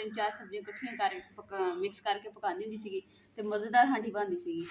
तीन चार सब्जियां इकट्ठियां कर मिक्स करके पकाती हुंदी सीगी ते मज़ेदार हांडी बनदी सीगी।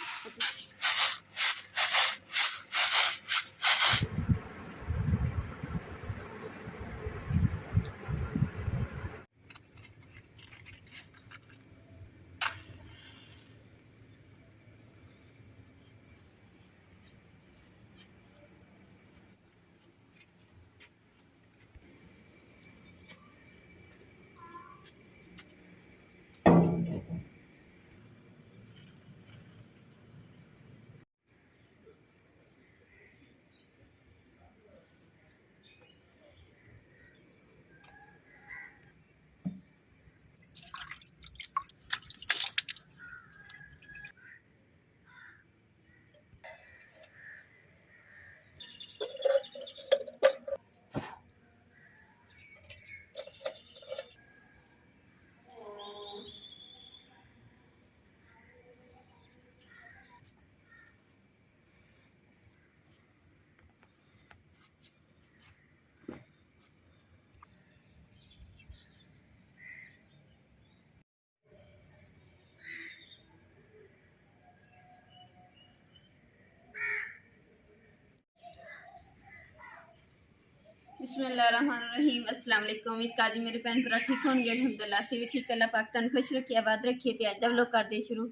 बिस्मिल्लाहिर्रहमानिर्रहीम। अस्सलाम वालेकुम। उम्मीद काजी मेरे भैन भरा ठीक होंगे। अल्हम्दुलिल्लाह से भी ठीक। अल्लाह पाक तन खुश रखिए, आबाद रखिए। तो अज लोग कर दे शुरू।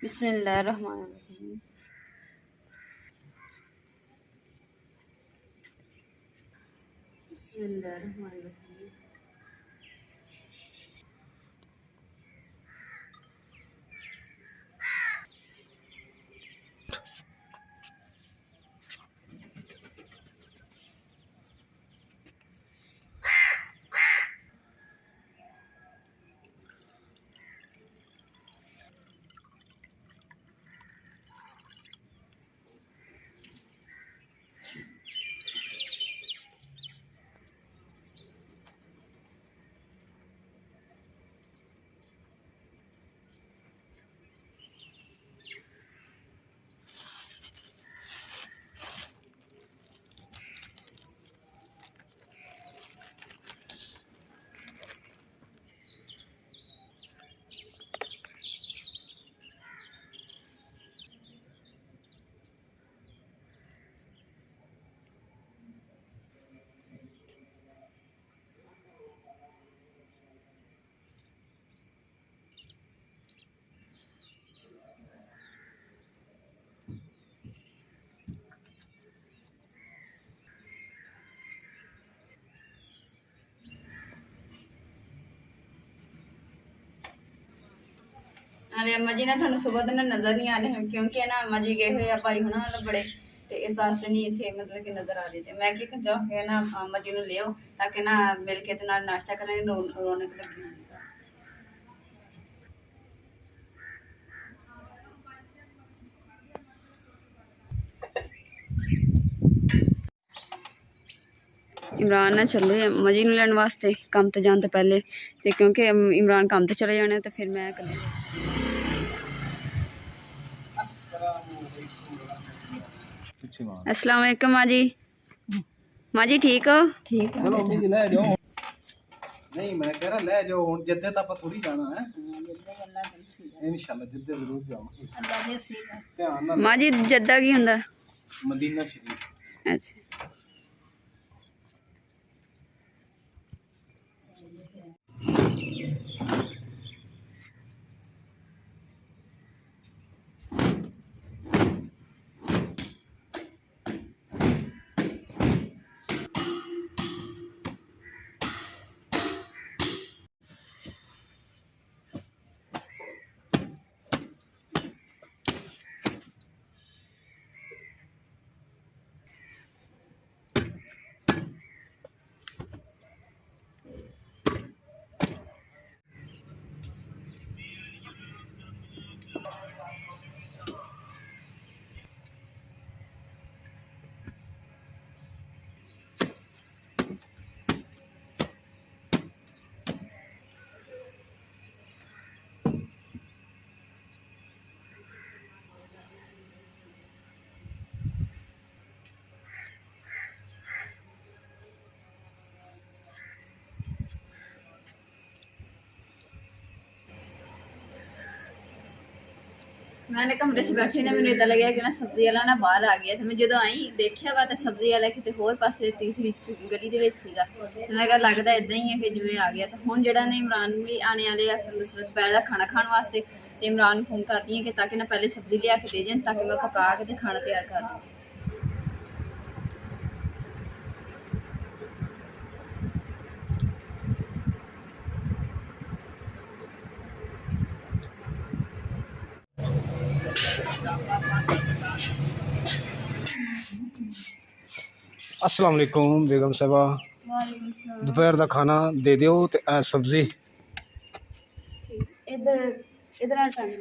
बिस्मिल्लाहिर्रहमानिर्रहीम। बिस्मिल्लाहिर्रहमानिर्रहीम। अम्मा जी ना थानू सुबह दिन नज़र नहीं आ रहे क्योंकि ना अम्मा जी गए हुए भाई होना बड़े तो इस वास्ते नहीं इतने मतलब कि नज़र आ रही थी। मैं कि जाओ ना अम्मा जी ले आओ ताकि ना मिल के नाश्ता करें, रौनक लगी। इमरान ना चले अम्मा जी लैन वास्ते काम तो जाने तो पहले तो क्योंकि इमरान काम तो चले जाने तो फिर मैं कल। अस्सलाम वालेकुम माँ जी। माँ जी ठीक हो? ठीक है। चलो अम्मी जी ले जाओ। नहीं मैं कह रहा ले जाओ हुन जद्दे तक थोड़ी जाना है। इंशाल्लाह जद्दे जरूर जाओगे। अल्लाह दे सीगा। ध्यान नाल। माँ जी जद्दा की हुंदा? मदीना शरीफ। अच्छा। मैंने कमरे से बैठी ने मैंने इदा लगे कि ना सब्जी वाला ना बाहर आ गया, तो मैं जो आई देखिया वा तो सब्जी वाला कितने होर पासे तीसरी गली के सीगा, तो मैं कहा लगता इदा ही है कि जिवें आ गया। तो हुण जिहड़ा ने इमरान भी आने वाले दूसरा दोपहर का खाना खाने वास्ते, तो इमरान फोन करती है कि ताकि ना पहले सब्जी लिया के दे जाए ताकि मैं पका के खाना तैयार कर दूँ। अस्सलाम वालेकुम बेगम साहबा, वालेकुम सलाम। दोपहर का खाना दे दियो ते सब्जी इधर इधर आ टाइम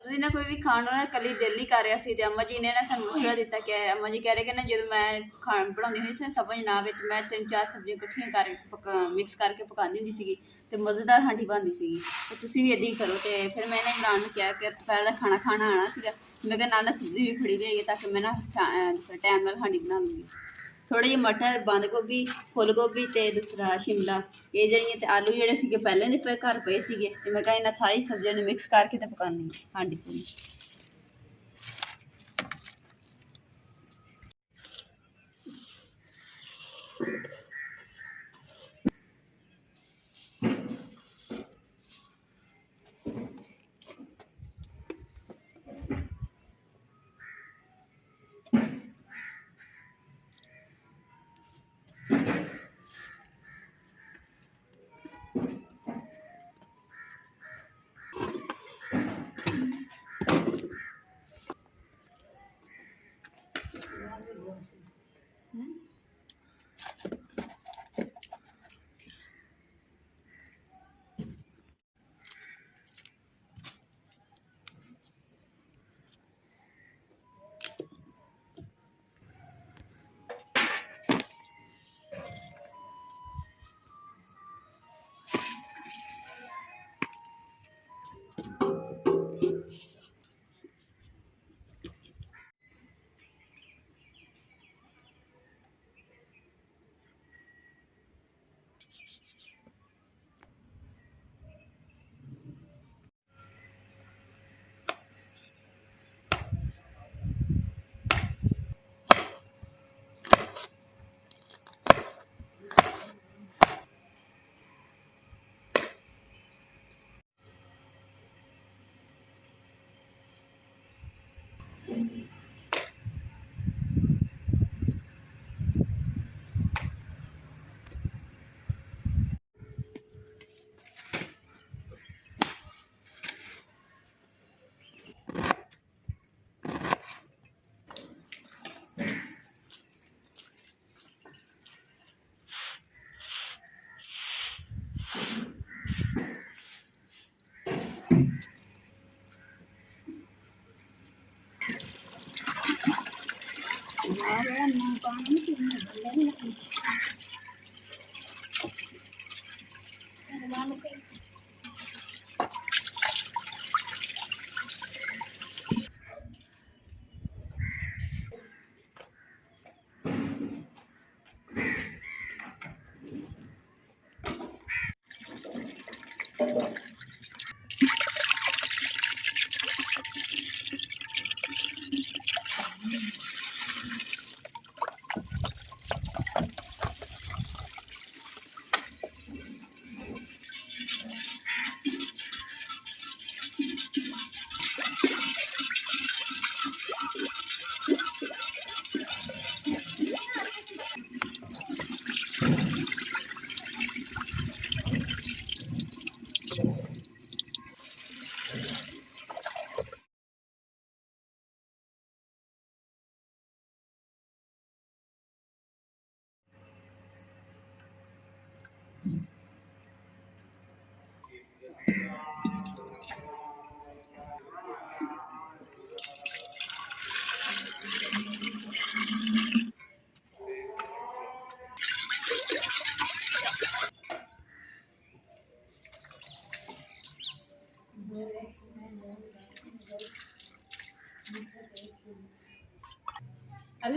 ਤੁਸੀਂ ਨਾ ਕੋਈ ਵੀ ਖਾਣ ਨੂੰ ਨਾ ਕੱਲੀ ਦਿਲ ਨਹੀਂ ਕਰ ਰਿਹਾ ਸੀ, ਤੇ ਅੰਮਾ ਜੀ ਨੇ ਨਾ ਸਾਨੂੰ ਮਸ਼ਵਰਾ ਦਿੱਤਾ ਕਿ ਅੰਮਾ ਜੀ ਕਹਿ ਰਹੇ ਕਿ ਨਾ ਜਦੋਂ ਮੈਂ ਖਾਣ ਬਣਾਉਂਦੀ ਹੁੰਦੀ ਸੀ ਸਮਝ ਨਾ ਆਵੇ ਤੇ ਮੈਂ 3-4 ਸਬਜ਼ੀਆਂ ਇਕੱਠੀਆਂ ਕਰਕੇ ਮਿਕਸ ਕਰਕੇ ਪਕਾਉਂਦੀ ਹੁੰਦੀ ਸੀਗੀ ਤੇ ਮਜ਼ੇਦਾਰ ਹਾਂਡੀ ਬਣਦੀ ਸੀਗੀ। ਤੇ ਤੁਸੀਂ ਵੀ ਇੱਦਾਂ ਹੀ ਕਰੋ। ਤੇ ਫਿਰ ਮੈਂ ਨਾ ਇਮਰਾਨ ਨੂੰ ਕਿਹਾ ਕਿ ਦੁਪਹਿਰ ਦਾ ਖਾਣਾ ਖਾਣਾ ਆਉਣਾ ਸੀਗਾ, ਮੈਂ ਕਿਹਾ ਨਾਲ ਸਬਜ਼ੀ ਵੀ ਫੜੀ ਲਈਏ ਤਾਂ ਕਿ ਮੈਂ ਨਾ ਟਾਈਮ ਨਾਲ ਹਾਂਡੀ ਬਣਾ ਲੂੰਗੀ। थोड़े जे मटर, बंद गोभी, फुल गोभी ते दूसरा शिमला, ये जड़ियाँ ते आलू जेह्ड़े सीगे पहले दे घर पे सीगे, ते मैं कहा इन्हां सारी सब्जियां ने मिक्स करके ते पकानी हांडी पूरी।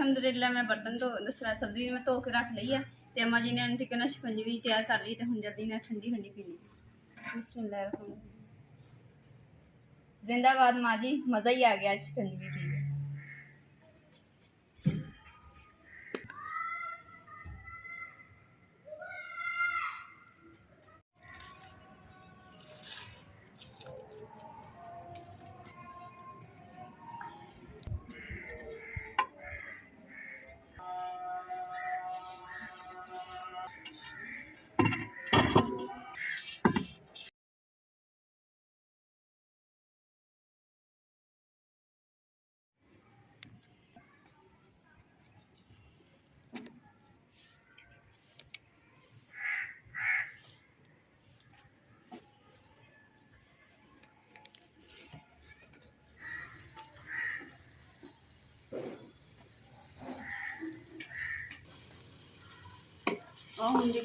ਅਲਹਮਦੁਲਿਲਾ ਮੈਂ ਬਰਤਨ ਤੋਂ ਦੂਸਰਾ ਸਬਜ਼ੀ ਮੈਂ ਧੋ ਕੇ ਰੱਖ ਲਈ ਆ ਤੇ ਅम्मा जी ने आंटी कहना शिकंजी तैयार कर ली तो हम जल्दी ना ठंडी ठंडी पीनी बिस्मिल्लाह जिंदाबाद माँ जी मज़ा ही आ गया शिकंजी पी के ਹੁਣ ਜੀ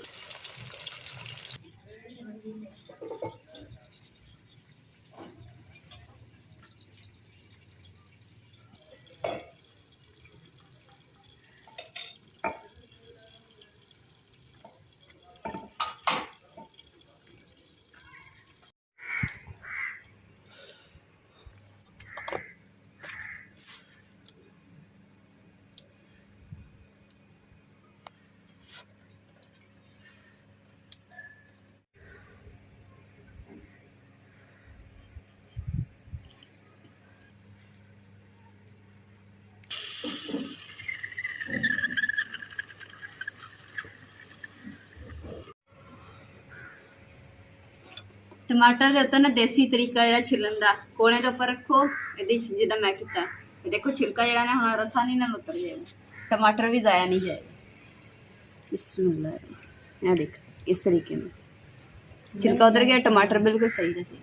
टमाटर ਦੇ ਉੱਤੇ ਨਾ ਦੇਸੀ ਤਰੀਕਾ ਜਿਹੜਾ ਛਿਲਣ ਦਾ ਕੋਨੇ ਦੇ ਉੱਪਰ ਰੱਖੋ ਇਹਦੀ ਜਿੱਦਾਂ ਮੈਂ ਕੀਤਾ ਇਹ ਦੇਖੋ ਛਿਲਕਾ ਜਿਹੜਾ ਨਾ ਹੁਣ ਰਸਾ ਨਹੀਂ ਨਾਲ ਉਤਰ ਜਾਏਗਾ टमाटर भी ज़ाया नहीं जाएगा बिस्मिल्लाह ये देख इस तरीके में छिलका उतर गया टमाटर बिल्कुल सही जैसे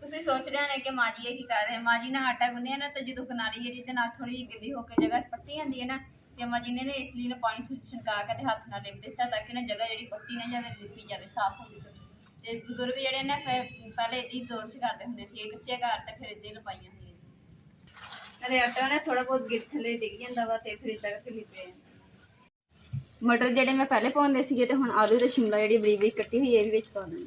ਤੁਸੀਂ ਸੋਚ ਰਹੇ ਨੇ ਕਿ ਮਾਂ ਜੀ ਇਹ ਕੀ ਕਰ ਰਹੇ ਮਾਂ ਜੀ ਨੇ ਆਟਾ ਗੁੰਨਿਆ ਨਾ ਤੇ ਜਦੋਂ ਕਿਨਾਰੀ ਜਿਹੜੀ ਤੇ ਨਾਲ ਥੋੜੀ ਗਿੱਲੀ ਹੋ ਕੇ ਜਗ੍ਹਾ ਪੱਟੀ ਜਾਂਦੀ ਹੈ ਨਾ ਤੇ ਮਾਂ ਜੀ ਨੇ ਇਸ ਲਈ ਨਾ ਪਾਣੀ ਛਿੜਕਾ ਕੇ ਤੇ ਹੱਥ ਨਾਲ ਲਿਪ ਦਿੱਤਾ ਤਾਂ ਕਿ ਨਾ ਜਗ੍ਹਾ ਜਿਹੜੀ ਪੱਟੀ ਨਾ ਜਾਵੇ ਲਿਪੀ ਜਾਵੇ ਸਾਫ਼ ਹੋ ਜਾਵੇ ਤੇ ਬਜ਼ੁਰਗ ਜਿਹੜੇ ਨੇ ਪਹਿਲੇ ਇਦਾਂ ਹੀ ਦੌਰ 'ਚ ਕਰਦੇ ਹੁੰਦੇ ਸੀ ਇਹ ਕੱਚੇ ਘਰ ਤੇ ਫਿਰ ਇਦਾਂ ਹੀ ਲਪਾਈਆਂ ਹੁੰਦੀਆਂ ਅਰੇ ਆਟਾ ਨਾ ਥੋੜਾ ਬਹੁਤ ਗਿੱਠ ਥੱਲੇ ਡਿੱਗ ਜਾਂਦਾ ਵਾ ਤੇ ਫਿਰ ਇਦਾਂ ਕਰਕੇ ਲਿਪੇ ਜਾਂਦਾ ਮਟਰ ਜਿਹੜੇ ਮੈਂ ਪਹਿਲੇ ਪਾਉਂਦੇ ਸੀਗੇ ਤੇ ਹੁਣ ਆਲੂ ਤੇ ਸ਼ਿਮਲਾ ਜਿਹੜੀ ਬਰੀਕ ਬਰੀਕ ਕੱਟੀ ਹੋਈ ਇਹ ਵੀ ਵਿੱਚ ਪਾ ਦਾਂਗੇ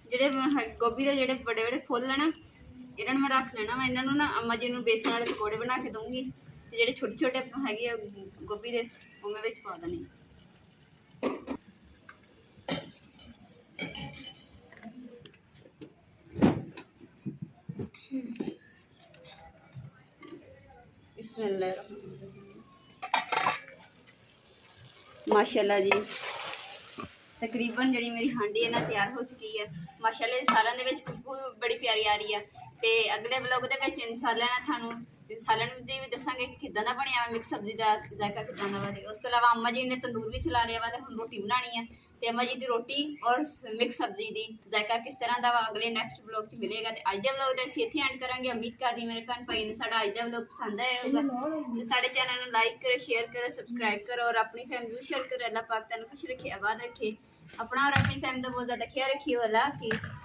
ਜਿਹੜੇ ਗੋਭੀ ਦੇ ਜਿਹੜੇ ਬੜੇ ਬੜੇ ਫੁੱਲ ਹੈ ਨਾ ਇਹਨਾਂ ਨੂੰ ਮੈਂ ਰੱਖ ਲੈਣਾ ਮੈਂ ਇਹਨਾਂ ਨੂੰ ਨਾ ਅੰਮਾ ਜੀ ਨੂੰ ਬੇਸਣ ਵਾਲੇ ਪਕੌੜੇ ਬਣਾ ਕੇ ਦਊਂਗੀ ਤੇ ਜਿਹੜੇ ਛੋਟੇ ਛੋਟੇ ਹੈਗੇ ਆ ਗੋਭੀ ਦੇ ਉਹ ਮੈਂ ਵਿੱਚ ਪਾ ਦੇਣੇ बिस्मिल्लाह माशाल्लाह जी तकरीबन जी मेरी हांडी है ना तैयार हो चुकी है माशाल्लाह सालन दे विच खुशबू बड़ी प्यारी आ रही है ते अगले व्लॉग दे विच इंशाल्लाह ना थानू सालन दी भी दसांगे कि किदां दा बनिया मिक्स सब्जी दा जायका किदां दा बने उस तो अलावा अम्मा जी ने तंदूर भी चला लिया वा ते हुण रोटी बनानी है ते अम्मा जी दी रोटी और मिक्स सब्जी दी जायका किस तरह दा वा अगले नेक्स्ट व्लॉग च मिलेगा ते अज दे व्लॉग दा इत्थे एंड करांगे उम्मीद करदी मेरे भैन भाई ने साडा अज दा व्लॉग पसंद आया होगा ते साडे चैनल नूं लाइक करो शेयर करो सब्सक्राइब करो और अपनी फैमिली नूं शेयर करो अल्लाह पाक तैनूं खुश रखे आबाद रखे अपना और अपनी फैमिली दा बहुत ज़्यादा ख्याल रखियो अल्लाह हाफिज़।